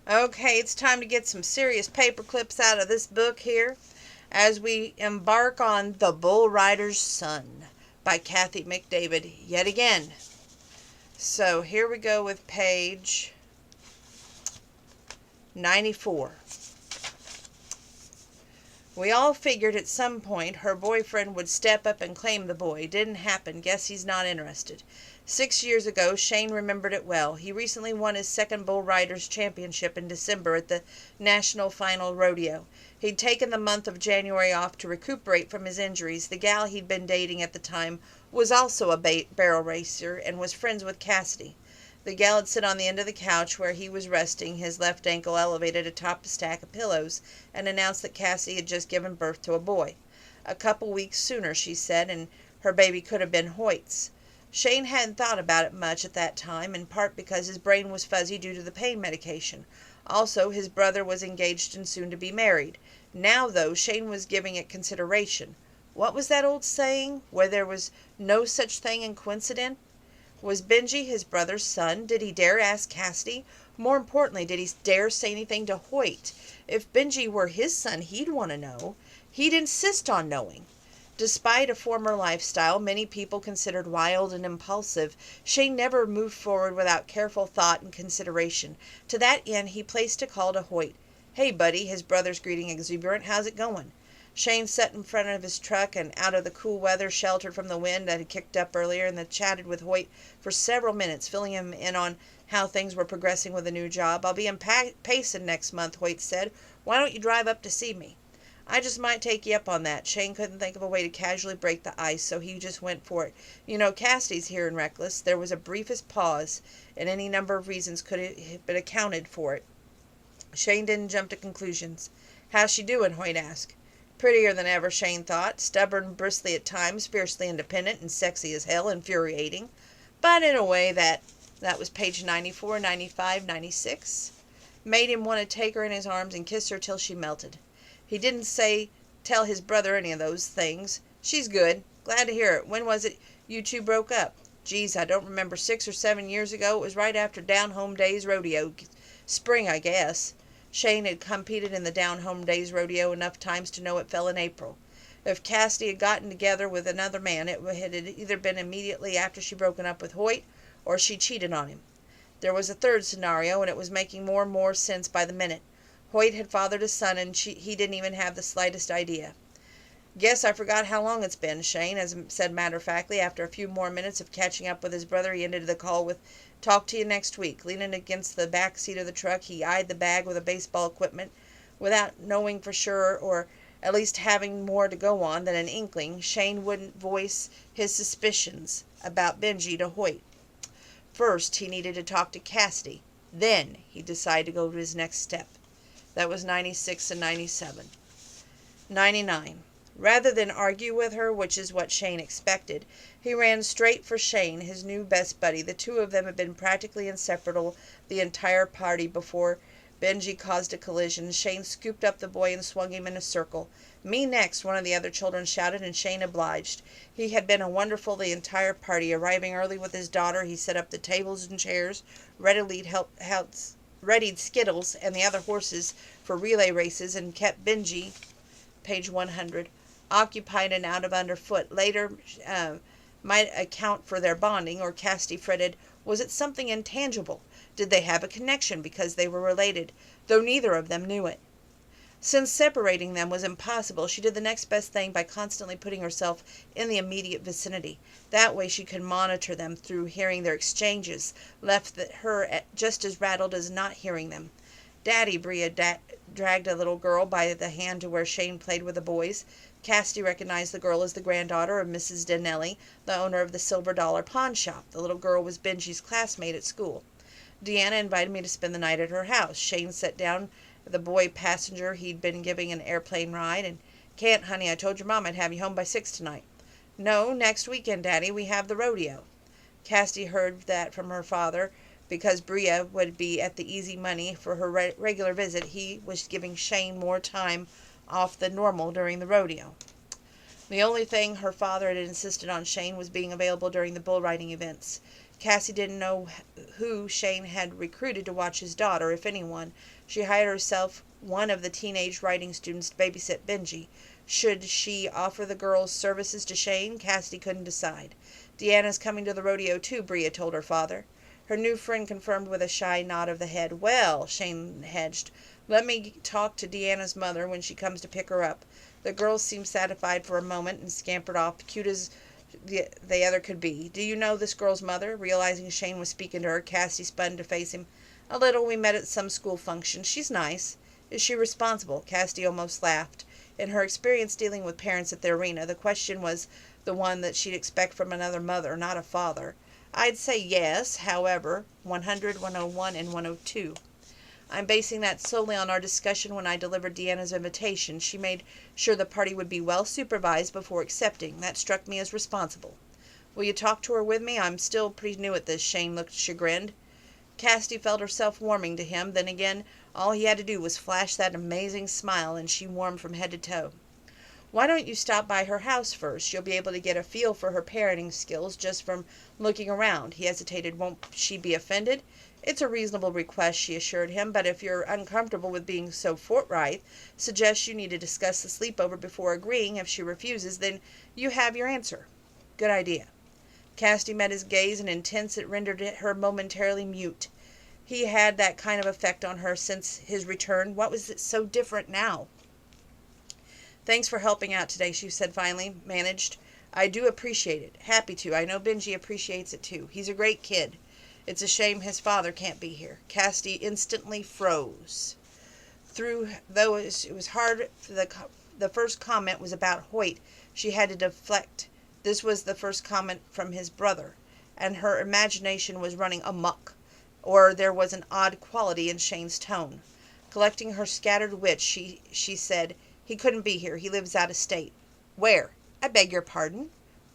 Okay, it's time to get some serious paper clips out of this book here as we embark on The Bull Rider's Son by Cathy McDavid yet again. So here we go with page 94. We all figured at some point her boyfriend would step up and claim the boy. Didn't happen. Guess he's not interested. 6 years ago, Shane remembered it well. He recently won his second Bull Riders Championship in December at the National Final Rodeo. He'd taken the month of January off to recuperate from his injuries. The gal he'd been dating at the time was also a barrel racer and was friends with Cassidy. The gal had sit on the end of the couch where he was resting, his left ankle elevated atop a stack of pillows, and announced that Cassie had just given birth to a boy. A couple weeks sooner, she said, and her baby could have been Hoyt's. Shane hadn't thought about it much at that time, in part because his brain was fuzzy due to the pain medication. Also, his brother was engaged and soon to be married. Now, though, Shane was giving it consideration. What was that old saying, where there was no such thing in coincidence? Was Benji his brother's son? Did he dare ask Cassidy? More importantly, did he dare say anything to Hoyt? If Benji were his son, he'd want to know. He'd insist on knowing. Despite a former lifestyle many people considered wild and impulsive, Shane never moved forward without careful thought and consideration. To that end, he placed a call to Hoyt. "Hey, buddy," his brother's greeting exuberant. "How's it going?" Shane sat in front of his truck and out of the cool weather, sheltered from the wind that had kicked up earlier, and then chatted with Hoyt for several minutes, filling him in on how things were progressing with the new job. "I'll be in Payson next month," Hoyt said. "Why don't you drive up to see me?" "I just might take you up on that." Shane couldn't think of a way to casually break the ice, so he just went for it. "You know, Cassidy's here in Reckless." There was a briefest pause, and any number of reasons could have been accounted for it. Shane didn't jump to conclusions. "How's she doing?" Hoyt asked. Prettier than ever, Shane thought. Stubborn, bristly at times, fiercely independent, and sexy as hell, infuriating. But in a way that was page 94, 95, 96. Made him want to take her in his arms and kiss her till she melted. He didn't tell his brother any of those things. "She's good. Glad to hear it. When was it you two broke up?" "Geez, I don't remember. 6 or 7 years ago. It was right after Down Home Days Rodeo. Spring, I guess." Shane had competed in the Down Home Days Rodeo enough times to know it fell in April. If Cassidy had gotten together with another man, it had either been immediately after she broken up with Hoyt, or she cheated on him. There was a third scenario, and it was making more and more sense by the minute. Hoyt had fathered a son, and he didn't even have the slightest idea. "Guess I forgot how long it's been," Shane said matter-of-factly. After a few more minutes of catching up with his brother, he ended the call with, "Talk to you next week." Leaning against the back seat of the truck, he eyed the bag with the baseball equipment. Without knowing for sure, or at least having more to go on than an inkling, Shane wouldn't voice his suspicions about Benji to Hoyt. First, he needed to talk to Cassidy. Then, he decided to go to his next step. That was 96 and 97. 99. Rather than argue with her, which is what Shane expected, he ran straight for Shane, his new best buddy. The two of them had been practically inseparable the entire party before Benji caused a collision. Shane scooped up the boy and swung him in a circle. "Me next," one of the other children shouted, and Shane obliged. He had been wonderful the entire party. Arriving early with his daughter, he set up the tables and chairs, readied Skittles and the other horses for relay races, and kept Benji, page 100, occupied and out of underfoot. Later might account for their bonding, or Cassidy fretted, was it something intangible? Did they have a connection because they were related, though neither of them knew it? Since separating them was impossible, she did the next best thing by constantly putting herself in the immediate vicinity. That way she could monitor them through hearing their exchanges, left her just as rattled as not hearing them. "Daddy," Bria dragged a little girl by the hand to where Shane played with the boys. Cassidy recognized the girl as the granddaughter of Mrs. Donnelly, the owner of the Silver Dollar Pawn Shop. The little girl was Benji's classmate at school. "Deanna invited me to spend the night at her house." Shane sat down the boy passenger he'd been giving an airplane ride. "And can't, honey. I told your mom I'd have you home by 6 tonight." "No, next weekend, Daddy. We have the rodeo." Cassidy heard that from her father. Because Bria would be at the Easy Money for her regular visit, he was giving Shane more time off than normal during the rodeo. The only thing her father had insisted on Shane was being available during the bull riding events. Cassie didn't know who Shane had recruited to watch his daughter, if anyone. She hired herself one of the teenage writing students to babysit Benji. Should she offer the girl's services to Shane? Cassidy couldn't decide. Deanna's coming to the rodeo too, Bria told her father. Her new friend confirmed with a shy nod of the head. Well, Shane hedged, let me talk to Deanna's mother when she comes to pick her up. The girl seemed satisfied for a moment and scampered off, cute as the other could be. Do you know this girl's mother? Realizing Shane was speaking to her, Cassie spun to face him. A little. We met at some school function. She's nice. Is she responsible? Cassie almost laughed. In her experience dealing with parents at the arena, the question was the one that she'd expect from another mother, not a father. I'd say yes, however, 100, 101, and 102. I'm basing that solely on our discussion when I delivered Deanna's invitation. She made sure the party would be well supervised before accepting. That struck me as responsible. Will you talk to her with me? I'm still pretty new at this. Shane looked chagrined. Cassidy felt herself warming to him. Then again, all he had to do was flash that amazing smile, and she warmed from head to toe. Why don't you stop by her house first? You'll be able to get a feel for her parenting skills just from looking around. He hesitated. Won't she be offended? It's a reasonable request, she assured him, but if you're uncomfortable with being so forthright, suggest you need to discuss the sleepover before agreeing. If she refuses, then you have your answer. Good idea. Cassidy met his gaze, and intense it rendered her momentarily mute. He had that kind of effect on her since his return. What was it so different now? Thanks for helping out today, she said finally, managed. I do appreciate it. Happy to. I know Benji appreciates it too. He's a great kid. It's a shame his father can't be here. Cassidy instantly froze. Though it was hard, the first comment was about Hoyt. She had to deflect. This was the first comment from his brother, and her imagination was running amok, or there was an odd quality in Shane's tone. Collecting her scattered wits, she said, he couldn't be here. He lives out of state. Where? I beg your pardon?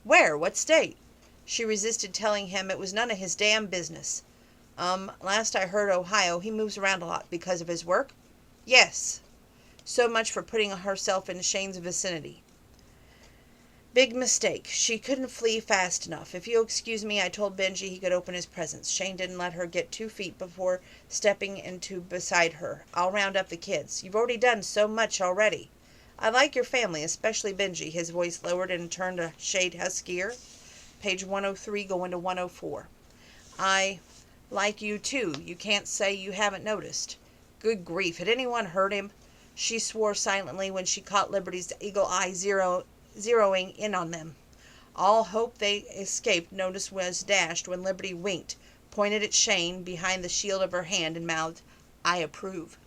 Where? What state? She resisted telling him it was none of his damn business. Last I heard Ohio. He moves around a lot because of his work? Yes. So much for putting herself in Shane's vicinity. Big mistake. She couldn't flee fast enough. If you'll excuse me, I told Benji he could open his presents. Shane didn't let her get 2 feet before stepping into beside her. I'll round up the kids. You've already done so much already. I like your family, especially Benji. His voice lowered and turned a shade huskier. Page 103 going to 104. I like you too. You can't say you haven't noticed. Good grief. Had anyone heard him? She swore silently when she caught Liberty's eagle eye zeroing in on them. All hope they escaped notice was dashed when Liberty winked, pointed at Shane behind the shield of her hand, and mouthed, I approve.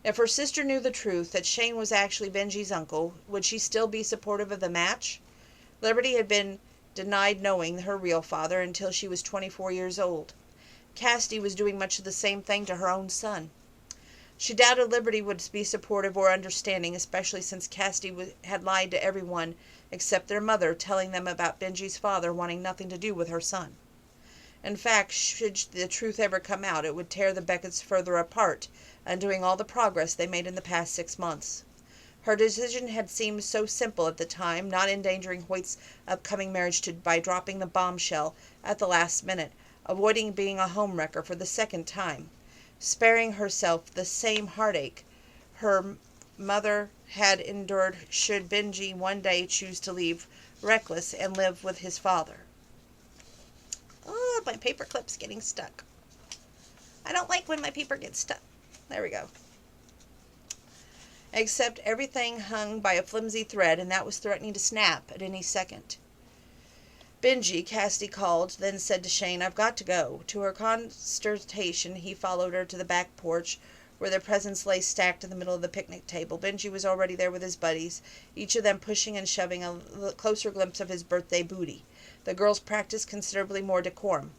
If her sister knew the truth, that Shane was actually Benji's uncle, would she still be supportive of the match? Liberty had been denied knowing her real father until she was 24 years old. Cassidy was doing much of the same thing to her own son. She doubted Liberty would be supportive or understanding, especially since Cassidy had lied to everyone except their mother, telling them about Benji's father wanting nothing to do with her son. In fact, should the truth ever come out, it would tear the Becketts further apart, undoing all the progress they made in the past 6 months. Her decision had seemed so simple at the time, not endangering Hoyt's upcoming marriage by dropping the bombshell at the last minute, avoiding being a homewrecker for the second time, sparing herself the same heartache her mother had endured should Benji one day choose to leave reckless and live with his father. Oh, my paper clip's getting stuck. I don't like when my paper gets stuck. There we go. Except everything hung by a flimsy thread, and that was threatening to snap at any second. Benji, Cassidy called, then said to Shane, I've got to go. To her consternation, he followed her to the back porch, where their presents lay stacked in the middle of the picnic table. Benji was already there with his buddies, each of them pushing and shoving a closer glimpse of his birthday booty. The girls practiced considerably more decorum.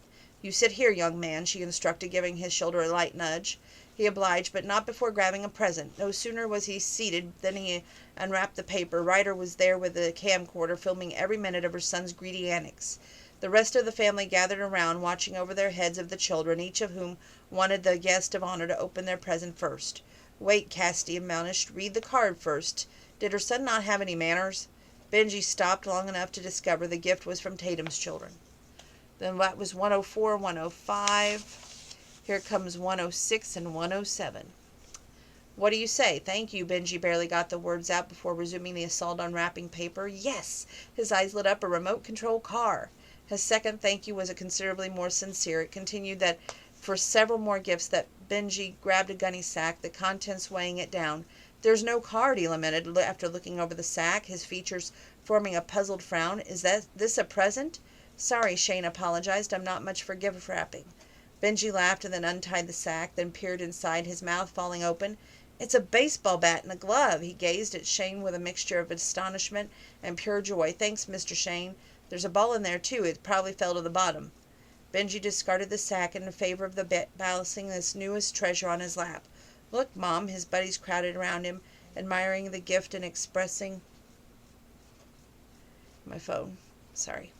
You sit here, young man, she instructed, giving his shoulder a light nudge. He obliged, but not before grabbing a present. No sooner was he seated than he unwrapped the paper. Ryder was there with a camcorder, filming every minute of her son's greedy antics. The rest of the family gathered around, watching over their heads of the children, each of whom wanted the guest of honor to open their present first. Wait, Cassidy admonished. Read the card first. Did her son not have any manners? Benji stopped long enough to discover the gift was from Tatum's children. Then that was 104, 105. Here comes 106 and 107. What do you say? Thank you. Benji barely got the words out before resuming the assault on wrapping paper. Yes! His eyes lit up. A remote control car. His second thank you was considerably more sincere. It continued that for several more gifts that Benji grabbed a gunny sack, the contents weighing it down. There's no card, he lamented after looking over the sack, his features forming a puzzled frown. Is this a present? Sorry, Shane apologized. I'm not much for gift wrapping. Benji laughed and then untied the sack, then peered inside, his mouth falling open. It's a baseball bat and a glove. He gazed at Shane with a mixture of astonishment and pure joy. Thanks, Mr. Shane. There's a ball in there, too. It probably fell to the bottom. Benji discarded the sack in favor of the balancing this newest treasure on his lap. Look, Mom. His buddies crowded around him, admiring the gift and expressing... My phone. Sorry.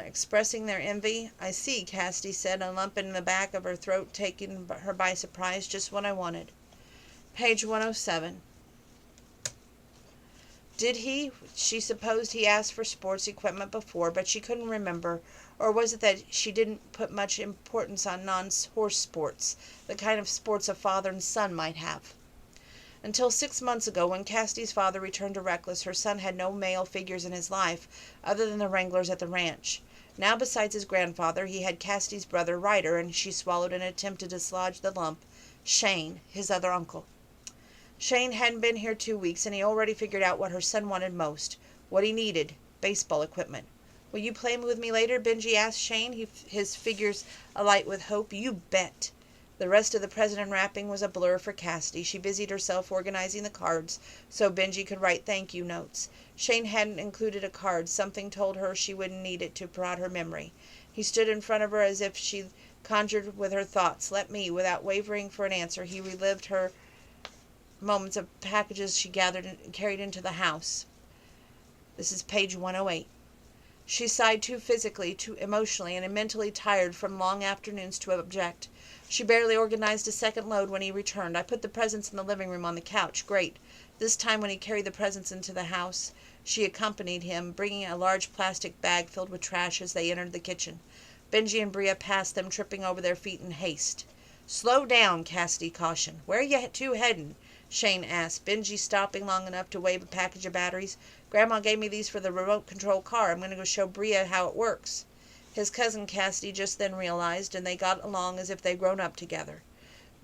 Expressing their envy. I see, Cathy said, a lump in the back of her throat taking her by surprise. Just what I wanted. Page 107. Did he? She supposed he asked for sports equipment before, but she couldn't remember. Or was it that she didn't put much importance on non-horse sports, the kind of sports a father and son might have? Until 6 months ago, when Cathy's father returned to Reckless, her son had no male figures in his life other than the wranglers at the ranch. Now, besides his grandfather, he had Cathy's brother Ryder, and she swallowed and attempted to dislodge the lump, Shane, his other uncle. Shane hadn't been here 2 weeks, and he already figured out what her son wanted most, what he needed, baseball equipment. Will you play with me later? Benji asked Shane, his figures alight with hope. You bet. The rest of the present unwrapping was a blur for Cathy. She busied herself organizing the cards so Benji could write thank you notes. Shane hadn't included a card. Something told her she wouldn't need it to prod her memory. He stood in front of her as if she conjured with her thoughts. Let me, without wavering for an answer, he relived her moments of packages she gathered and carried into the house. This is page 108. She sighed too physically, too emotionally, and mentally tired from long afternoons to object. She barely organized a second load when he returned. I put the presents in the living room on the couch. Great. This time when he carried the presents into the house, she accompanied him, bringing a large plastic bag filled with trash as they entered the kitchen. Benji and Bria passed them, tripping over their feet in haste. Slow down, Cathy cautioned. Where you two heading? Shane asked, Benji stopping long enough to wave a package of batteries. Grandma gave me these for the remote control car. I'm going to go show Bria how it works. His cousin Cathy just then realized, and they got along as if they'd grown up together.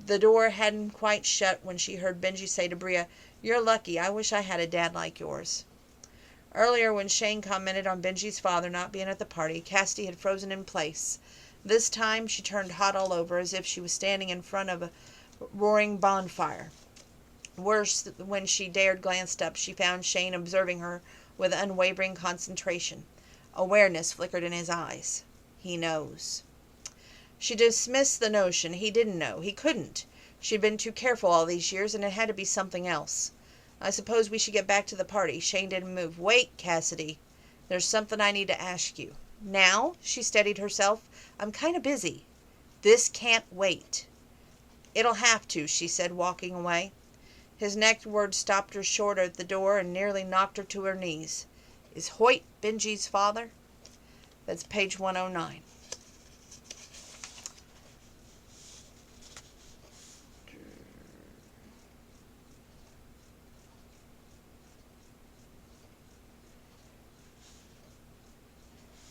The door hadn't quite shut when she heard Benji say to Bria, You're lucky. I wish I had a dad like yours. Earlier, when Shane commented on Benji's father not being at the party, Cathy had frozen in place. This time, she turned hot all over, as if she was standing in front of a roaring bonfire. Worse, when she dared glance up, she found Shane observing her with unwavering concentration. Awareness flickered in his eyes. He knows. She dismissed the notion. He didn't know. He couldn't. She'd been too careful all these years, and it had to be something else. I suppose we should get back to the party. Shane didn't move. Wait, Cassidy. There's something I need to ask you. Now? She steadied herself. I'm kind of busy. This can't wait. It'll have to, she said, walking away. His next word stopped her short at the door and nearly knocked her to her knees. Is Hoyt Benji's father? That's page 109.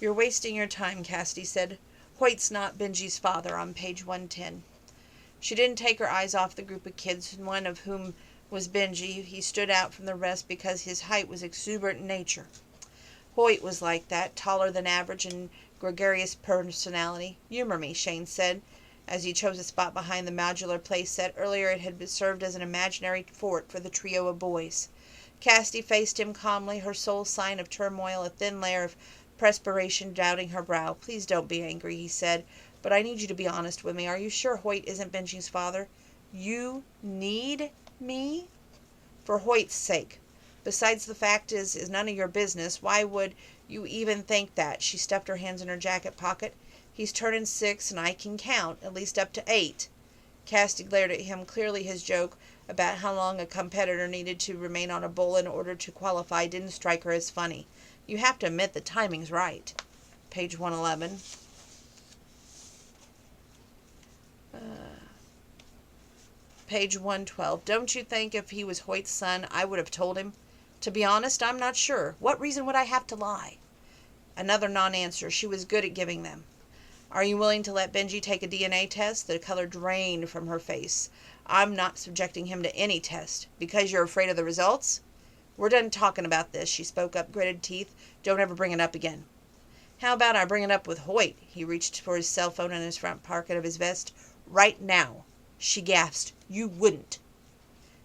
You're wasting your time, Cathy said. Hoyt's not Benji's father on page 110. She didn't take her eyes off the group of kids, one of whom was Benji. He stood out from the rest because his height was exuberant in nature. Hoyt was like that, taller than average and gregarious personality. Humor me, Shane said, as he chose a spot behind the modular playset. Earlier it had served as an imaginary fort for the trio of boys. Cathy faced him calmly, her sole sign of turmoil a thin layer of perspiration dotting her brow. Please don't be angry, he said, but I need you to be honest with me. Are you sure Hoyt isn't Benji's father? You need me? For Hoyt's sake. Besides, the fact is none of your business. Why would you even think that? She stuffed her hands in her jacket pocket. He's turning 6, and I can count, at least up to 8. Cathy glared at him. Clearly his joke about how long a competitor needed to remain on a bull in order to qualify didn't strike her as funny. You have to admit the timing's right. page 111. Page 112. Don't you think if he was Hoyt's son, I would have told him? To be honest, I'm not sure. What reason would I have to lie? Another non-answer. She was good at giving them. Are you willing to let Benji take a DNA test? The color drained from her face. I'm not subjecting him to any test. Because you're afraid of the results? We're done talking about this, she spoke up, gritted teeth. Don't ever bring it up again. How about I bring it up with Hoyt? He reached for his cell phone in his front pocket of his vest. Right now. She gasped. You wouldn't.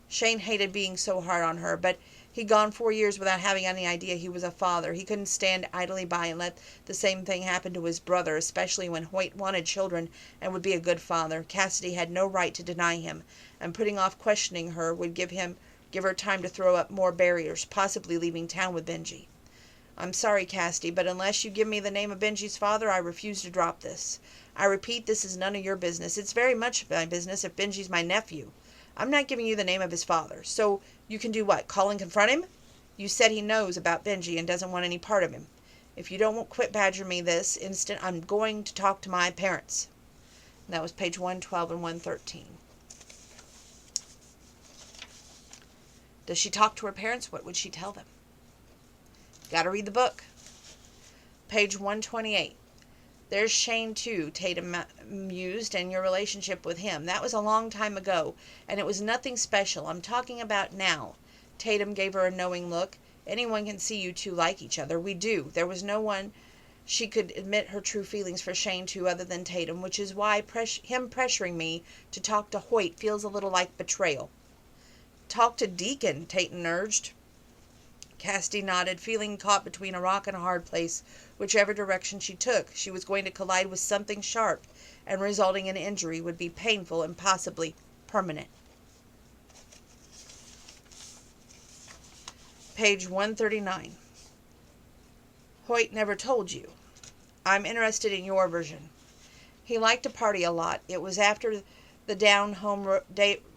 Shane hated being so hard on her, but he'd gone 4 years without having any idea he was a father. He couldn't stand idly by and let the same thing happen to his brother, especially when Hoyt wanted children and would be a good father. Cassidy had no right to deny him, and putting off questioning her would give her time to throw up more barriers, possibly leaving town with Benji. I'm sorry, Cassidy, but unless you give me the name of Benji's father, I refuse to drop this. I repeat, this is none of your business. It's very much my business if Benji's my nephew. I'm not giving you the name of his father. So you can do what? Call and confront him? You said he knows about Benji and doesn't want any part of him. If you don't quit badgering me this instant, I'm going to talk to my parents. And that was page 112 and 113. Does she talk to her parents? What would she tell them? Got to read the book. Page 128. There's Shane, too, Tatum mused, and your relationship with him. That was a long time ago, and it was nothing special. I'm talking about now. Tatum gave her a knowing look. Anyone can see you two like each other. We do. There was no one she could admit her true feelings for Shane to other than Tatum, which is why him pressuring me to talk to Hoyt feels a little like betrayal. Talk to Deacon, Tatum urged. Cassidy nodded, feeling caught between a rock and a hard place. Whichever direction she took, she was going to collide with something sharp, and resulting in injury would be painful and possibly permanent. Page 139. Hoyt never told you. I'm interested in your version. He liked to party a lot. It was after the down-home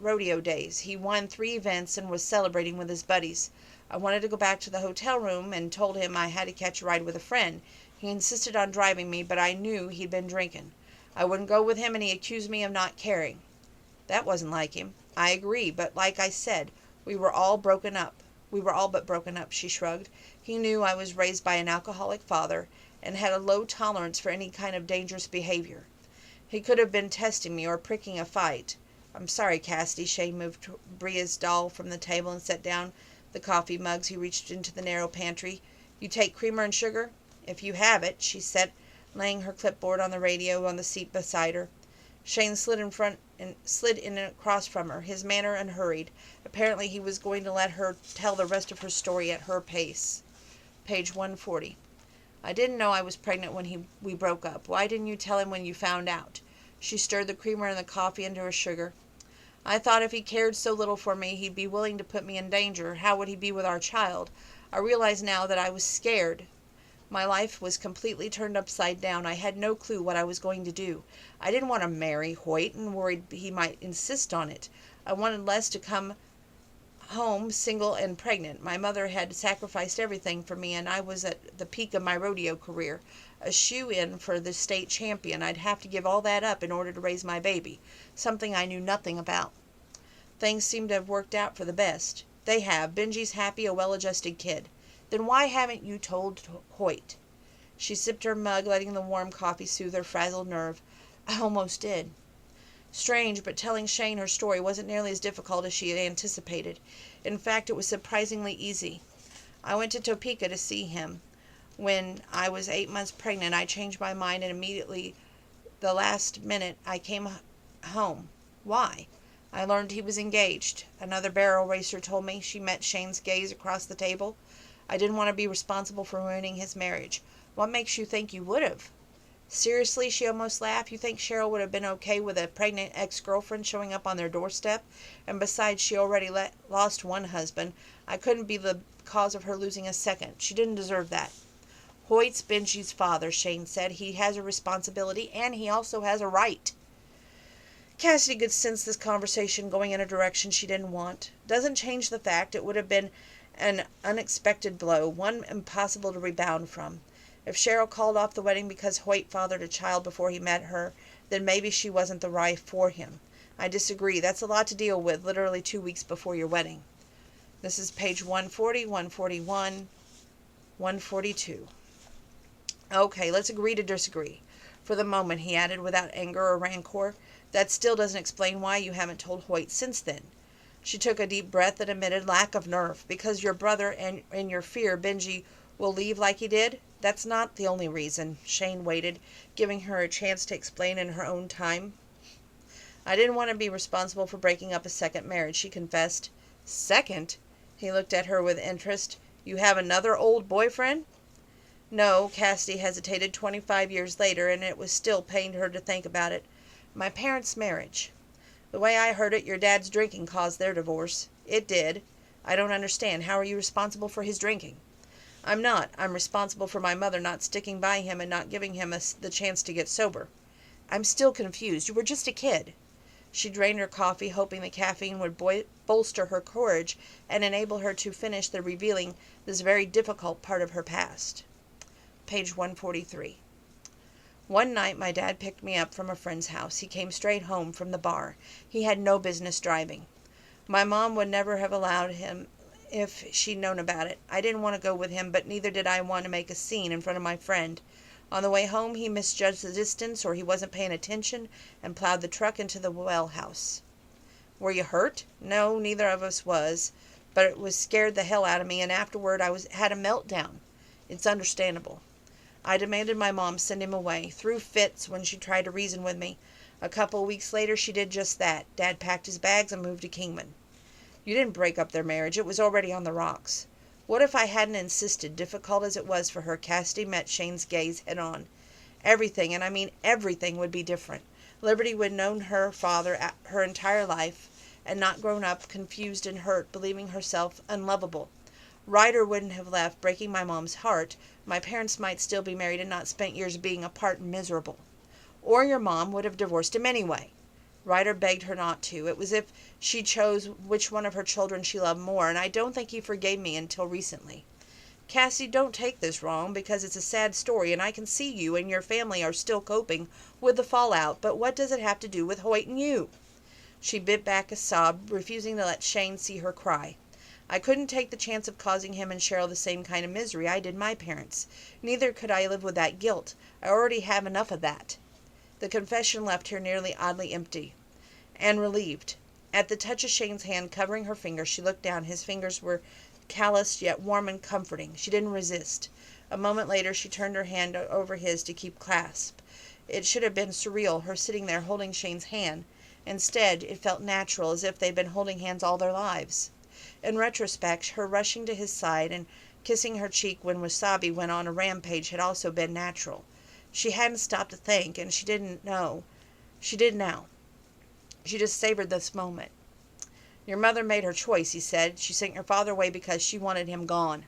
rodeo days. He won 3 events and was celebrating with his buddies. I wanted to go back to the hotel room and told him I had to catch a ride with a friend. He insisted on driving me, but I knew he'd been drinking. I wouldn't go with him, and he accused me of not caring. That wasn't like him. I agree, but like I said, we were all but broken up, she shrugged. He knew I was raised by an alcoholic father and had a low tolerance for any kind of dangerous behavior. He could have been testing me or pricking a fight. I'm sorry, Cassidy. Shane moved Bria's doll from the table and set down the coffee mugs. He reached into the narrow pantry. You take creamer and sugar? If you have it, she said, laying her clipboard on the radio on the seat beside her. Shane slid in across from her, his manner unhurried. Apparently he was going to let her tell the rest of her story at her pace. Page 140. I didn't know I was pregnant when we broke up. Why didn't you tell him when you found out? She stirred the creamer and the coffee into her sugar. I thought if he cared so little for me, he'd be willing to put me in danger. How would he be with our child? I realize now that I was scared. My life was completely turned upside down. I had no clue what I was going to do. I didn't want to marry Hoyt and worried he might insist on it. I wanted Les to come home single and pregnant. My mother had sacrificed everything for me, and I was at the peak of my rodeo career, a shoe-in for the state champion. I'd have to give all that up in order to raise my baby, something I knew nothing about. Things seem to have worked out for the best. They have. Benji's happy, a well-adjusted kid. Then why haven't you told Hoyt? She sipped her mug, letting the warm coffee soothe her frazzled nerve. I almost did. Strange, but telling Shane her story wasn't nearly as difficult as she had anticipated. In fact, it was surprisingly easy. I went to Topeka to see him. When I was 8 months pregnant, I changed my mind, and immediately, the last minute, I came home. Why? I learned he was engaged. Another barrel racer told me. She met Shane's gaze across the table. I didn't want to be responsible for ruining his marriage. What makes you think you would have? Seriously, she almost laughed. You think Cheryl would have been okay with a pregnant ex-girlfriend showing up on their doorstep? And besides, she already lost one husband. I couldn't be the cause of her losing a second. She didn't deserve that. Hoyt's Benji's father, Shane said. He has a responsibility, and he also has a right. Cassidy could sense this conversation going in a direction she didn't want. Doesn't change the fact it would have been an unexpected blow, one impossible to rebound from. If Cheryl called off the wedding because Hoyt fathered a child before he met her, then maybe she wasn't the wife for him. I disagree. That's a lot to deal with, literally 2 weeks before your wedding. This is page 140, 141, 142. Okay, let's agree to disagree. For the moment, he added without anger or rancor. That still doesn't explain why you haven't told Hoyt since then. She took a deep breath and admitted lack of nerve. Because your brother and in your fear Benji will leave like he did? That's not the only reason. Shane waited, giving her a chance to explain in her own time. I didn't want to be responsible for breaking up a second marriage, she confessed. Second? He looked at her with interest. You have another old boyfriend? No, Cassidy hesitated 25 years later, and it was still pained her to think about it. My parents' marriage. The way I heard it, your dad's drinking caused their divorce. It did. I don't understand. How are you responsible for his drinking? I'm not. I'm responsible for my mother not sticking by him and not giving him the chance to get sober. I'm still confused. You were just a kid. She drained her coffee, hoping the caffeine would bolster her courage and enable her to finish the revealing this very difficult part of her past. Page 143. One night my dad picked me up from a friend's house. He came straight home from the bar. He had no business driving. My mom would never have allowed him if she'd known about it. I didn't want to go with him, but neither did I want to make a scene in front of my friend. On the way home, he misjudged the distance, or he wasn't paying attention, and plowed the truck into the well house. Were you hurt? No, neither of us was, but it was scared the hell out of me, and afterward I had a meltdown. It's understandable. I demanded my mom send him away, threw fits when she tried to reason with me. A couple of weeks later, she did just that. Dad packed his bags and moved to Kingman. You didn't break up their marriage. It was already on the rocks. What if I hadn't insisted? Difficult as it was for her, Cassidy met Shane's gaze head on. Everything, and I mean everything, would be different. Liberty would have known her father her entire life, and not grown up, confused and hurt, believing herself unlovable. Ryder wouldn't have left, breaking my mom's heart. My parents might still be married and not spent years being apart and miserable. Or your mom would have divorced him anyway. Ryder begged her not to. It was as if she chose which one of her children she loved more, and I don't think he forgave me until recently. Cassie, don't take this wrong, because it's a sad story, and I can see you and your family are still coping with the fallout, but what does it have to do with Hoyt and you? She bit back a sob, refusing to let Shane see her cry. I couldn't take the chance of causing him and Cheryl the same kind of misery I did my parents. Neither could I live with that guilt. I already have enough of that. The confession left her nearly oddly empty and relieved. At the touch of Shane's hand covering her fingers, she looked down. His fingers were calloused yet warm and comforting. She didn't resist. A moment later, she turned her hand over his to keep clasp. It should have been surreal, her sitting there holding Shane's hand. Instead, it felt natural, as if they'd been holding hands all their lives. In retrospect, her rushing to his side and kissing her cheek when Wasabi went on a rampage had also been natural. She hadn't stopped to think, and she didn't know. She did now. She just savored this moment. Your mother made her choice, he said. She sent your father away because she wanted him gone.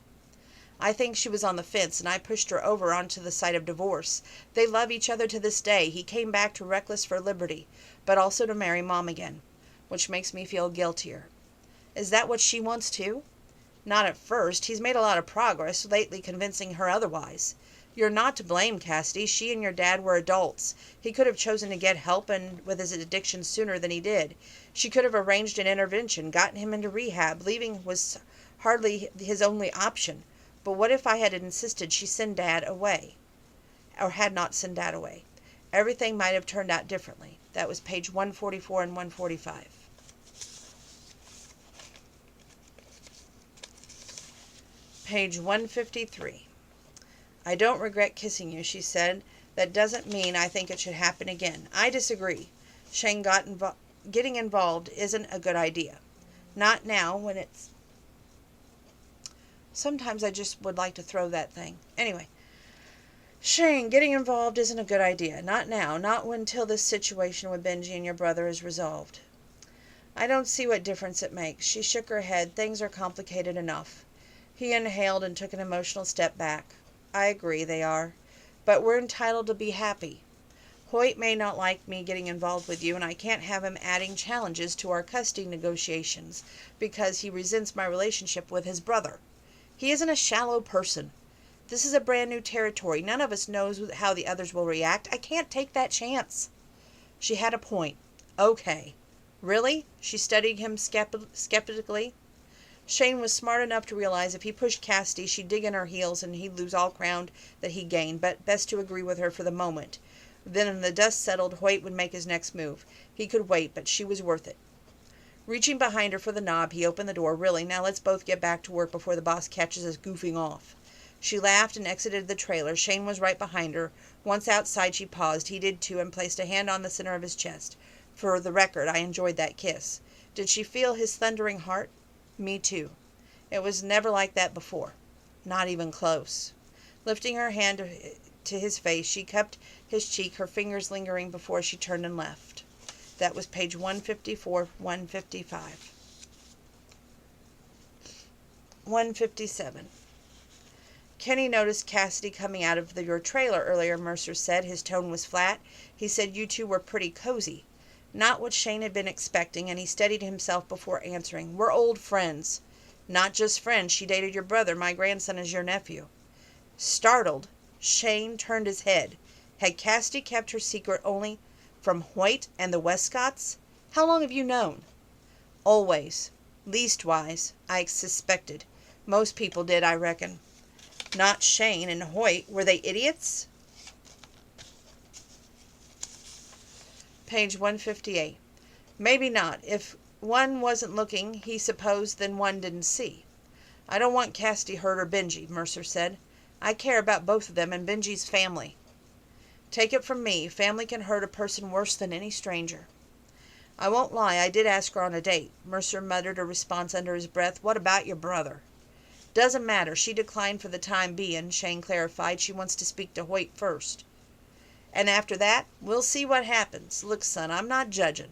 I think she was on the fence, and I pushed her over onto the side of divorce. They love each other to this day. He came back to reckless for liberty, but also to marry Mom again, which makes me feel guiltier. Is that what she wants too? Not at first. He's made a lot of progress lately, convincing her otherwise. You're not to blame, Cassidy. She and your dad were adults. He could have chosen to get help with his addiction sooner than he did. She could have arranged an intervention, gotten him into rehab. Leaving was hardly his only option. But what if I had insisted she send Dad away? Or had not sent Dad away? Everything might have turned out differently. That was page 144 and 145. Page 153. I don't regret kissing you, she said. That doesn't mean I think it should happen again. I disagree. Shane getting involved isn't a good idea. Not now, when it's... Sometimes I just would like to throw that thing. Anyway. Shane, getting involved isn't a good idea. Not now. Not until this situation with Benji and your brother is resolved. I don't see what difference it makes. She shook her head. Things are complicated enough. He inhaled and took an emotional step back. I agree, they are. But we're entitled to be happy. Hoyt may not like me getting involved with you, and I can't have him adding challenges to our custody negotiations because he resents my relationship with his brother. He isn't a shallow person. This is a brand new territory. None of us knows how the others will react. I can't take that chance. She had a point. Okay. Really? She studied him skeptically. Shane was smart enough to realize if he pushed Cassidy, she'd dig in her heels and he'd lose all ground that he gained, but best to agree with her for the moment. Then, when the dust settled, Hoyt would make his next move. He could wait, but she was worth it. Reaching behind her for the knob, he opened the door. Really, now let's both get back to work before the boss catches us goofing off. She laughed and exited the trailer. Shane was right behind her. Once outside, she paused. He did too, and placed a hand on the center of his chest. For the record, I enjoyed that kiss. Did she feel his thundering heart? Me too. It was never like that before. Not even close. Lifting her hand to his face, she cupped his cheek, her fingers lingering before she turned and left. That was page 154, 155. 157. Kenny noticed Cassidy coming out of your trailer earlier, Mercer said. His tone was flat. He said you two were pretty cozy. Not what Shane had been expecting, and he steadied himself before answering. We're old friends. Not just friends. She dated your brother. My grandson is your nephew. Startled, Shane turned his head. Had Cassidy kept her secret only from Hoyt and the Westcotts? How long have you known? Always. Leastwise, I suspected. Most people did, I reckon. Not Shane and Hoyt. Were they idiots? Page 158. Maybe not. If one wasn't looking, he supposed, then one didn't see. I don't want Cassidy hurt or Benji, Mercer said. I care about both of them and Benji's family. Take it from me, family can hurt a person worse than any stranger. I won't lie, I did ask her on a date. Mercer muttered a response under his breath. What about your brother? Doesn't matter. She declined for the time being, Shane clarified. She wants to speak to Hoyt first. And after that, we'll see what happens. Look, son, I'm not judging.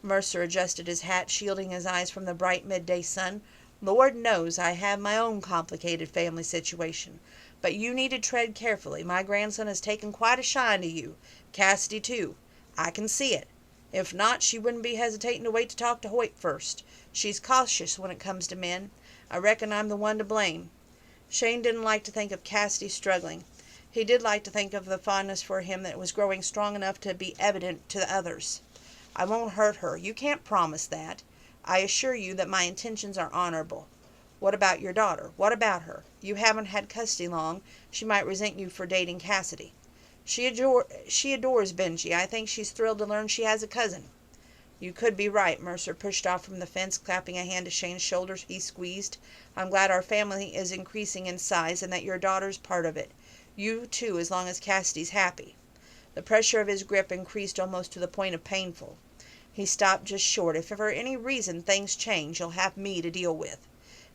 Mercer adjusted his hat, shielding his eyes from the bright midday sun. Lord knows I have my own complicated family situation. But you need to tread carefully. My grandson has taken quite a shine to you. Cassidy, too. I can see it. If not, she wouldn't be hesitating to wait to talk to Hoyt first. She's cautious when it comes to men. I reckon I'm the one to blame. Shane didn't like to think of Cassidy struggling. He did like to think of the fondness for him that was growing strong enough to be evident to the others. I won't hurt her. You can't promise that. I assure you that my intentions are honorable. What about your daughter? What about her? You haven't had custody long. She might resent you for dating Cassidy. She adores Benji. I think she's thrilled to learn she has a cousin. You could be right. Mercer pushed off from the fence, clapping a hand to Shane's shoulders. He squeezed. I'm glad our family is increasing in size and that your daughter's part of it. You, too, as long as Cassidy's happy. The pressure of his grip increased almost to the point of painful. He stopped just short. If for any reason things change, you'll have me to deal with.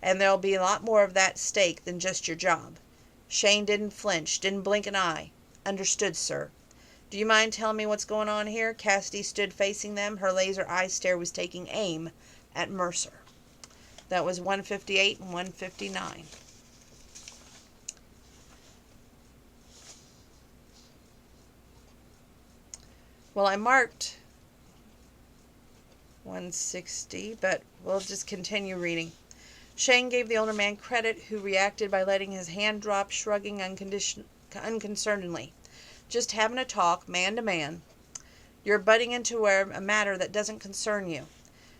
And there'll be a lot more of that at stake than just your job. Shane didn't flinch, didn't blink an eye. Understood, sir. Do you mind telling me what's going on here? Cassidy stood facing them. Her laser eye stare was taking aim at Mercer. That was 158 and 159. Well, I marked 160, but we'll just continue reading. Shane gave the older man credit, who reacted by letting his hand drop, shrugging unconcernedly. Just having a talk, man to man. You're butting into a matter that doesn't concern you.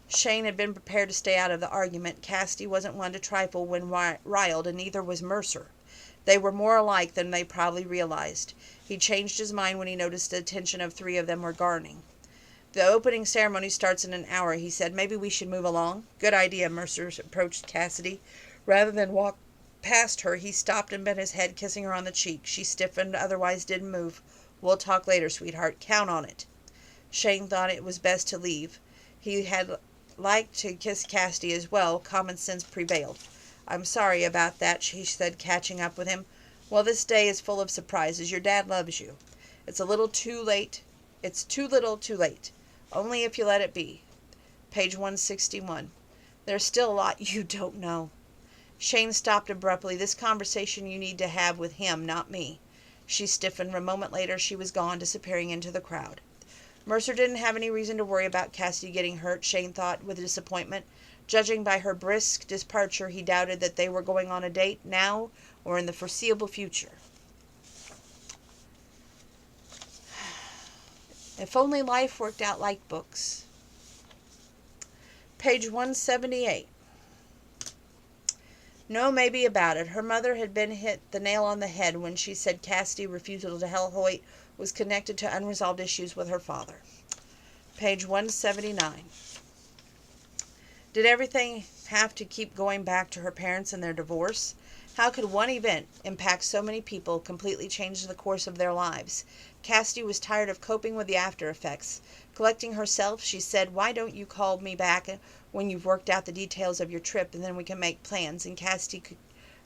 Shane had been prepared to stay out of the argument. Cassidy wasn't one to trifle when riled, and neither was Mercer. They were more alike than they probably realized. He changed his mind when he noticed the attention of three of them were garnering. The opening ceremony starts in an hour, he said. Maybe we should move along. Good idea, Mercer approached Cassidy. Rather than walk past her, he stopped and bent his head, kissing her on the cheek. She stiffened, otherwise didn't move. We'll talk later, sweetheart. Count on it. Shane thought it was best to leave. He had liked to kiss Cassidy as well. Common sense prevailed. I'm sorry about that, she said, catching up with him. Well, this day is full of surprises. Your dad loves you. It's a little too late. It's too little too late. Only if you let it be. Page 161. There's still a lot you don't know. Shane stopped abruptly. This conversation you need to have with him, not me. She stiffened. A moment later she was gone, disappearing into the crowd. Mercer didn't have any reason to worry about Cassidy getting hurt, Shane thought with disappointment. Judging by her brisk departure, he doubted that they were going on a date now or in the foreseeable future. If only life worked out like books. Page 178. No maybe about it. Her mother had been hit the nail on the head when she said Cassidy's refusal to tell Hoyt was connected to unresolved issues with her father. Page 179. Did everything have to keep going back to her parents and their divorce? How could one event impact so many people, completely change the course of their lives? Cassidy was tired of coping with the after effects. Collecting herself, she said, "Why don't you call me back when you've worked out the details of your trip, and then we can make plans?" And Cassidy could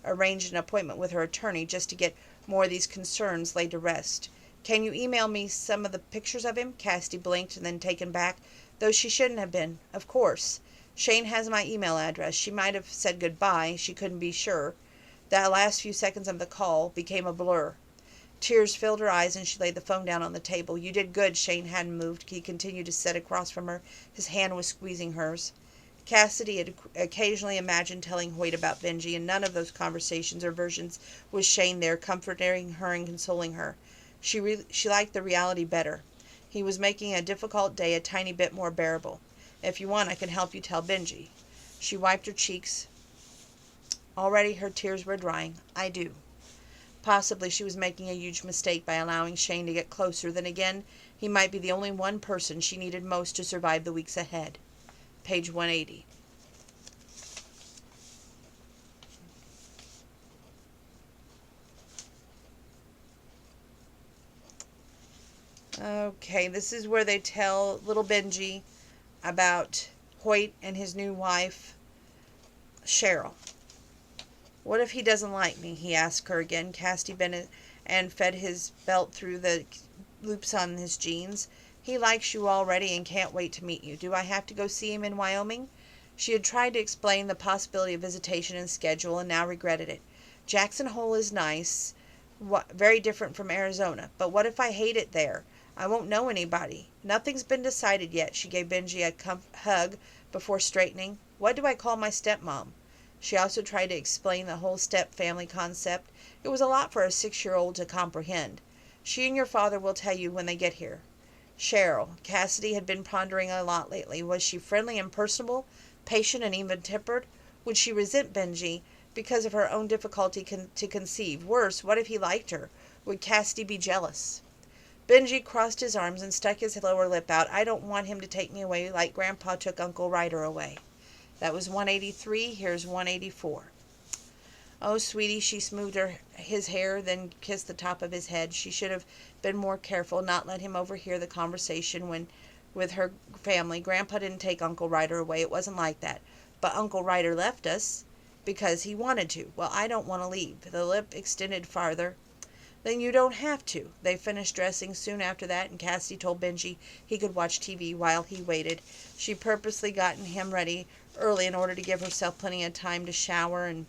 arrange an appointment with her attorney just to get more of these concerns laid to rest. "Can you email me some of the pictures of him?" Cassidy blinked and then taken back, though she shouldn't have been. "Of course. Shane has my email address." She might have said goodbye. She couldn't be sure. The last few seconds of the call became a blur. Tears filled her eyes and she laid the phone down on the table. "You did good." Shane hadn't moved. He continued to sit across from her. His hand was squeezing hers. Cassidy had occasionally imagined telling Hoyt about Benji, and none of those conversations or versions was Shane there, comforting her and consoling her. She liked the reality better. He was making a difficult day a tiny bit more bearable. "If you want, I can help you tell Benji." She wiped her cheeks. Already her tears were drying. "I do." Possibly she was making a huge mistake by allowing Shane to get closer. Then again, he might be the only one person she needed most to survive the weeks ahead. Page 180. Okay, this is where they tell little Benji about Hoyt and his new wife, Cheryl. "What if he doesn't like me?" he asked her again. Cassidy bent and fed his belt through the loops on his jeans. "He likes you already and can't wait to meet you. Do I have to go see him in Wyoming?" She had tried to explain the possibility of visitation and schedule and now regretted it. "Jackson Hole is nice, very different from Arizona. But what if I hate it there? I won't know anybody." "Nothing's been decided yet." She gave Benji a hug before straightening. "What do I call my stepmom?" She also tried to explain the whole step-family concept. It was a lot for a 6-year-old to comprehend. "She and your father will tell you when they get here." Cheryl. Cassidy had been pondering a lot lately. Was she friendly and personable, patient and even-tempered? Would she resent Benji because of her own difficulty to conceive? Worse, what if he liked her? Would Cassidy be jealous? Benji crossed his arms and stuck his lower lip out. "I don't want him to take me away like Grandpa took Uncle Ryder away." That was 183. Here's 184. "Oh, sweetie," she smoothed his hair, then kissed the top of his head. She should have been more careful, not let him overhear the conversation with her family. "Grandpa didn't take Uncle Ryder away. It wasn't like that." "But Uncle Ryder left us because he wanted to." "Well, I don't want to leave." The lip extended farther. "Then you don't have to." They finished dressing soon after that, and Cassidy told Benji he could watch TV while he waited. She purposely gotten him ready early in order to give herself plenty of time to shower and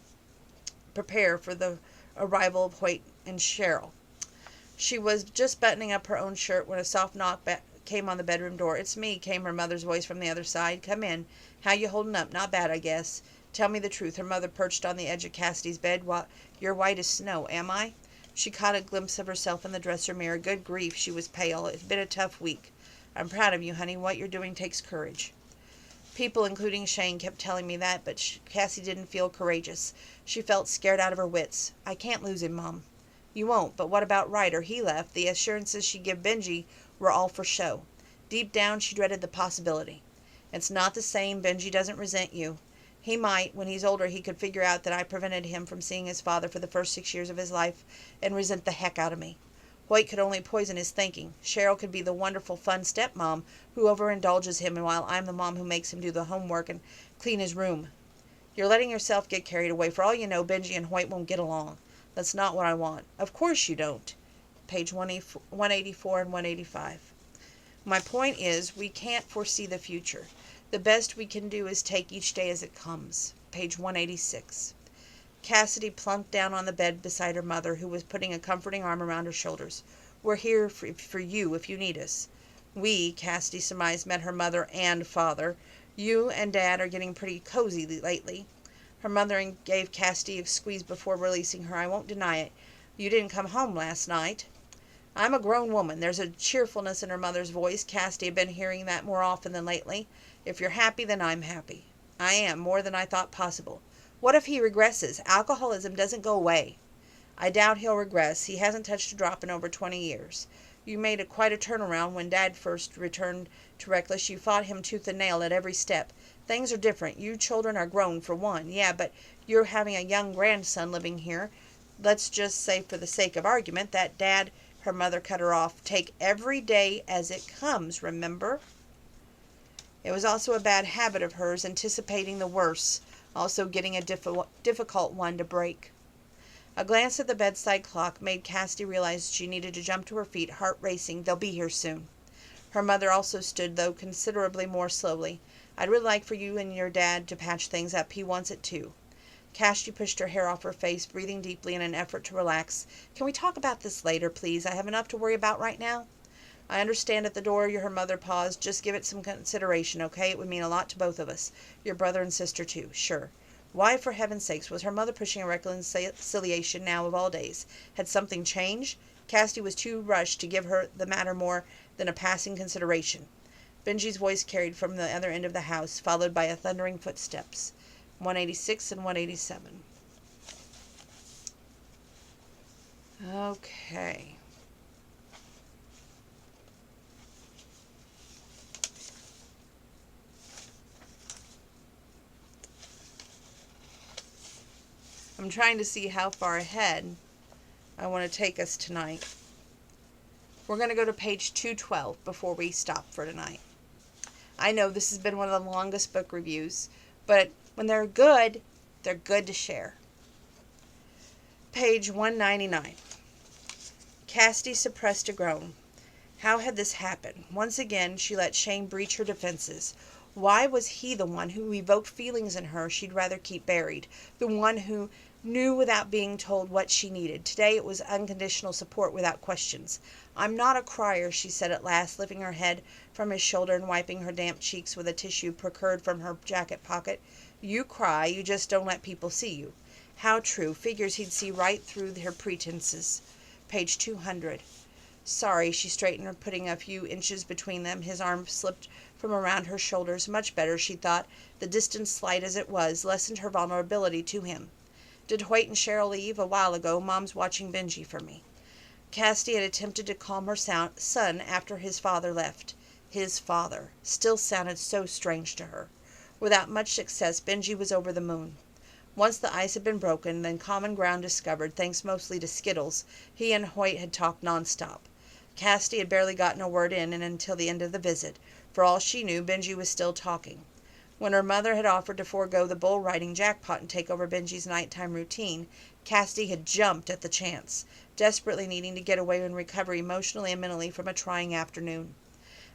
prepare for the arrival of Hoyt and Cheryl. She was just buttoning up her own shirt when a soft knock came on the bedroom door. "It's me," came her mother's voice from the other side. "Come in. How you holding up?" "Not bad, I guess." "Tell me the truth." Her mother perched on the edge of Cassidy's bed. "You're white as snow." "Am I?" She caught a glimpse of herself in the dresser mirror. Good grief, she was pale. "It's been a tough week." "I'm proud of you, honey. What you're doing takes courage." People, including Shane, kept telling me that, but Cassie didn't feel courageous. She felt scared out of her wits. "I can't lose him, Mom." "You won't, but what about Ryder? He left." The assurances she gave Benji were all for show. Deep down, she dreaded the possibility. "It's not the same. Benji doesn't resent you. He might. When he's older, he could figure out that I prevented him from seeing his father for the first 6 years of his life and resent the heck out of me. Hoyt could only poison his thinking. Cheryl could be the wonderful, fun stepmom who overindulges him, and while I'm the mom who makes him do the homework and clean his room. You're letting yourself get carried away. For all you know, Benji and Hoyt won't get along. That's not what I want." "Of course you don't." Page 184 and 185. "My point is, we can't foresee the future. The best we can do is take each day as it comes." Page 186. Cassidy plunked down on the bed beside her mother, who was putting a comforting arm around her shoulders. "We're here for you if you need us." We, Cassidy surmised, meant her mother and father. You and Dad are getting pretty cozy lately. Her mother gave Cassidy a squeeze before releasing her. I won't deny it. You didn't come home last night. I'm a grown woman. There's a cheerfulness in her mother's voice. Cassidy had been hearing that more often than lately. If you're happy, then I'm happy. I am, more than I thought possible. What if he regresses? Alcoholism doesn't go away. I doubt he'll regress. He hasn't touched a drop in over 20 years. You made quite a turnaround when Dad first returned to reckless. You fought him tooth and nail at every step. Things are different. You children are grown, for one. Yeah, but you're having a young grandson living here. Let's just say, for the sake of argument, that Dad, her mother cut her off, take every day as it comes, remember? It was also a bad habit of hers, anticipating the worst, also getting a difficult one to break. A glance at the bedside clock made Cassidy realize she needed to jump to her feet, heart racing. They'll be here soon. Her mother also stood, though considerably more slowly. I'd really like for you and your dad to patch things up. He wants it too. Cassidy pushed her hair off her face, breathing deeply in an effort to relax. Can we talk about this later, please? I have enough to worry about right now. I understand at the door her mother paused. Just give it some consideration, okay? It would mean a lot to both of us. Your brother and sister too. Sure. Why, for heaven's sakes, was her mother pushing a reconciliation now of all days? Had something changed? Cassidy was too rushed to give her the matter more than a passing consideration. Benji's voice carried from the other end of the house, followed by a thundering footsteps. 186 and 187. Okay. I'm trying to see how far ahead I want to take us tonight. We're going to go to page 212 before we stop for tonight. I know this has been one of the longest book reviews, but when they're good to share. Page 199. Cassidy suppressed a groan. How had this happened? Once again, she let shame breach her defenses. Why was he the one who evoked feelings in her she'd rather keep buried? The one who knew without being told what she needed. Today it was unconditional support without questions. I'm not a crier, she said at last, lifting her head from his shoulder and wiping her damp cheeks with a tissue procured from her jacket pocket. You cry, you just don't let people see you. How true. Figures he'd see right through her pretenses. Page 200. Sorry, she straightened her, putting a few inches between them. His arm slipped from around her shoulders. Much better, she thought. The distance, slight as it was, lessened her vulnerability to him. Did Hoyt and Cheryl leave? A while ago. Mom's watching Benji for me. Cassidy had attempted to calm her son after his father left. His father still sounded so strange to her. Without much success, Benji was over the moon. Once the ice had been broken, then common ground discovered, thanks mostly to Skittles, he and Hoyt had talked nonstop. Cassidy had barely gotten a word in, and until the end of the visit. For all she knew, Benji was still talking. When her mother had offered to forego the bull riding jackpot and take over Benji's nighttime routine, Cassidy had jumped at the chance, desperately needing to get away and recover emotionally and mentally from a trying afternoon.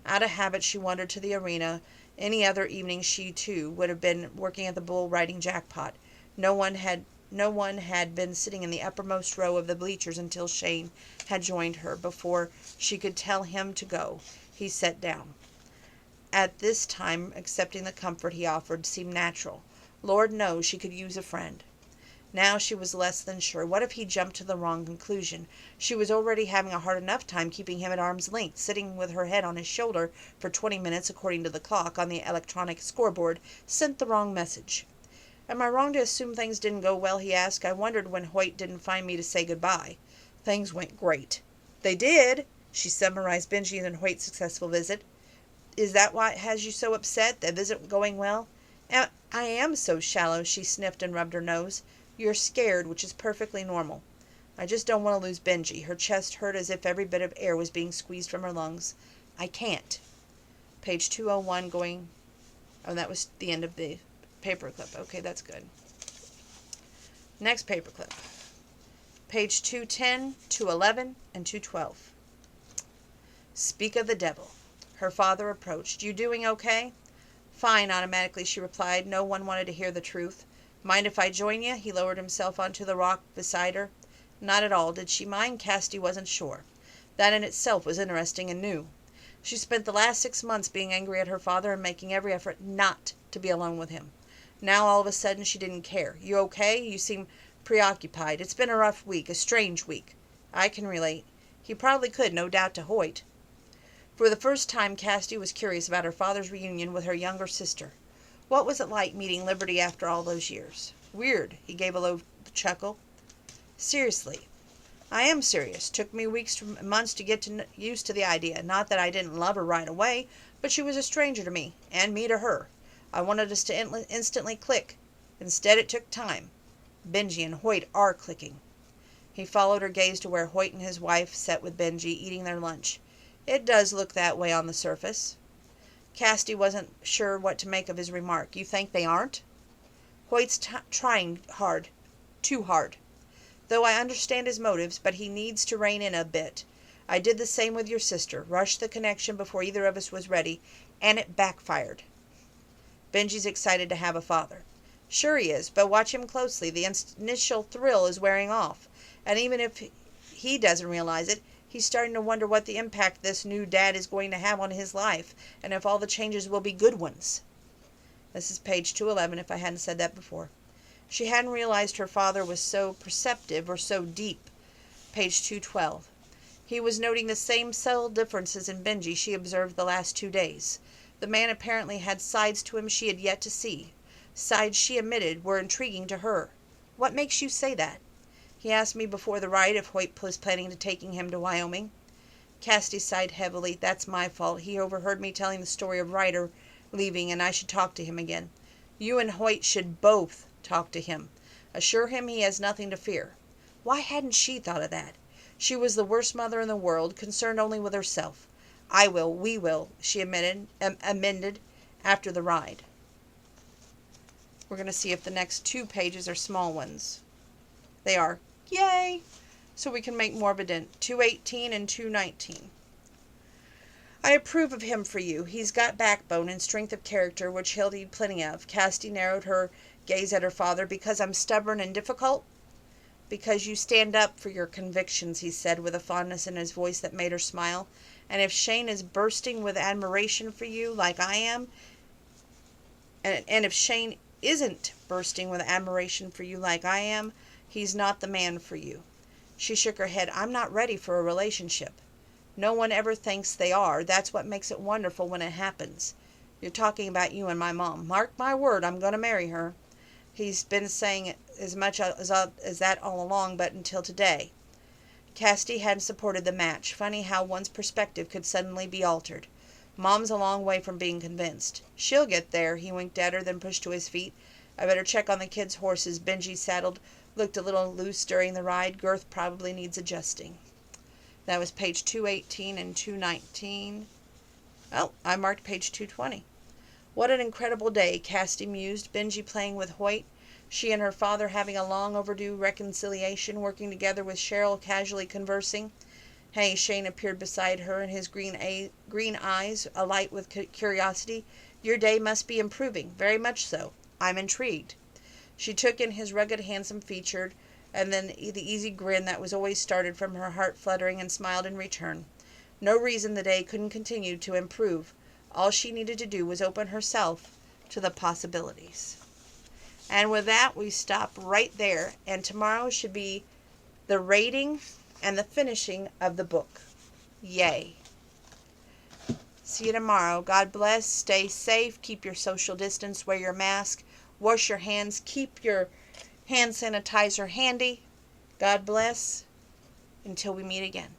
Out of habit, she wandered to the arena. Any other evening she, too, would have been working at the bull riding jackpot. No one had been sitting in the uppermost row of the bleachers until Shane had joined her. Before she could tell him to go, he sat down. At this time, accepting the comfort he offered seemed natural. Lord knows she could use a friend. Now she was less than sure. What if he jumped to the wrong conclusion? She was already having a hard enough time keeping him at arm's length. Sitting with her head on his shoulder for 20 minutes, according to the clock on the electronic scoreboard, sent the wrong message. Am I wrong to assume things didn't go well, he asked. I wondered when Hoyt didn't find me to say goodbye. Things went great. They did, she summarized Benji and Hoyt's successful visit. Is that what has you so upset, the visit going well? I am so shallow, she sniffed and rubbed her nose. You're scared, which is perfectly normal. I just don't want to lose Benji. Her chest hurt as if every bit of air was being squeezed from her lungs. I can't. Page 201 going... Oh, that was the end of the paperclip. Okay, that's good. Next paperclip. Page 210, 211, and 212. Speak of the devil. Her father approached. You doing okay? Fine, automatically, she replied. No one wanted to hear the truth. Mind if I join you? He lowered himself onto the rock beside her. Not at all. Did she mind? Cassidy wasn't sure. That in itself was interesting and new. She spent the last 6 months being angry at her father and making every effort not to be alone with him. Now all of a sudden she didn't care. You okay? You seem preoccupied. It's been a rough week, a strange week. I can relate. He probably could, no doubt, to Hoyt. For the first time, Cathy was curious about her father's reunion with her younger sister. What was it like meeting Liberty after all those years? Weird. He gave a low chuckle. Seriously. I am serious. Took me weeks to months to get used to the idea. Not that I didn't love her right away, but she was a stranger to me, and me to her. I wanted us to instantly click. Instead, it took time. Benji and Hoyt are clicking. He followed her gaze to where Hoyt and his wife sat with Benji, eating their lunch. It does look that way on the surface. Cathy wasn't sure what to make of his remark. You think they aren't? Hoyt's trying hard. Too hard. Though I understand his motives, but he needs to rein in a bit. I did the same with your sister. Rushed the connection before either of us was ready, and it backfired. Benji's excited to have a father. Sure he is, but watch him closely. The initial thrill is wearing off. And even if he doesn't realize it, he's starting to wonder what the impact this new dad is going to have on his life, and if all the changes will be good ones. This is page 211, if I hadn't said that before. She hadn't realized her father was so perceptive or so deep. Page 212. He was noting the same subtle differences in Benji she observed the last 2 days. The man apparently had sides to him she had yet to see. Sides she admitted were intriguing to her. What makes you say that? He asked me before the ride if Hoyt was planning to taking him to Wyoming. Cathy sighed heavily. That's my fault. He overheard me telling the story of Ryder leaving, and I should talk to him again. You and Hoyt should both talk to him. Assure him he has nothing to fear. Why hadn't she thought of that? She was the worst mother in the world, concerned only with herself. I will, we will, she amended after the ride. We're going to see if the next 2 pages are small ones. They are. Yay! So we can make more of a dent. 218 and 219. I approve of him for you. He's got backbone and strength of character, which he'll need plenty of. Cathy narrowed her gaze at her father. Because I'm stubborn and difficult? Because you stand up for your convictions, he said with a fondness in his voice that made her smile. And if Shane is bursting with admiration for you like I am, and if Shane isn't bursting with admiration for you like I am, he's not the man for you. She shook her head. I'm not ready for a relationship. No one ever thinks they are. That's what makes it wonderful when it happens. You're talking about you and my mom. Mark my word, I'm going to marry her. He's been saying it as much as that all along, but until today. Cathy hadn't supported the match. Funny how one's perspective could suddenly be altered. Mom's a long way from being convinced. She'll get there. He winked at her, then pushed to his feet. I better check on the kids' horses. Benji saddled looked a little loose during the ride. Girth probably needs adjusting. That was page 218 and 219. Oh, I marked page 220. What an incredible day, Cathy mused. Benji playing with Hoyt. She and her father having a long overdue reconciliation, working together with Cheryl casually conversing. Hey, Shane appeared beside her, and his green eyes alight with curiosity. Your day must be improving. Very much so. I'm intrigued. She took in his rugged, handsome featured, and then the easy grin that was always started from her heart fluttering, and smiled in return. No reason the day couldn't continue to improve. All she needed to do was open herself to the possibilities. And with that, we stop right there. And tomorrow should be the rating and the finishing of the book. Yay. See you tomorrow. God bless. Stay safe. Keep your social distance. Wear your mask. Wash your hands. Keep your hand sanitizer handy. God bless. Until we meet again.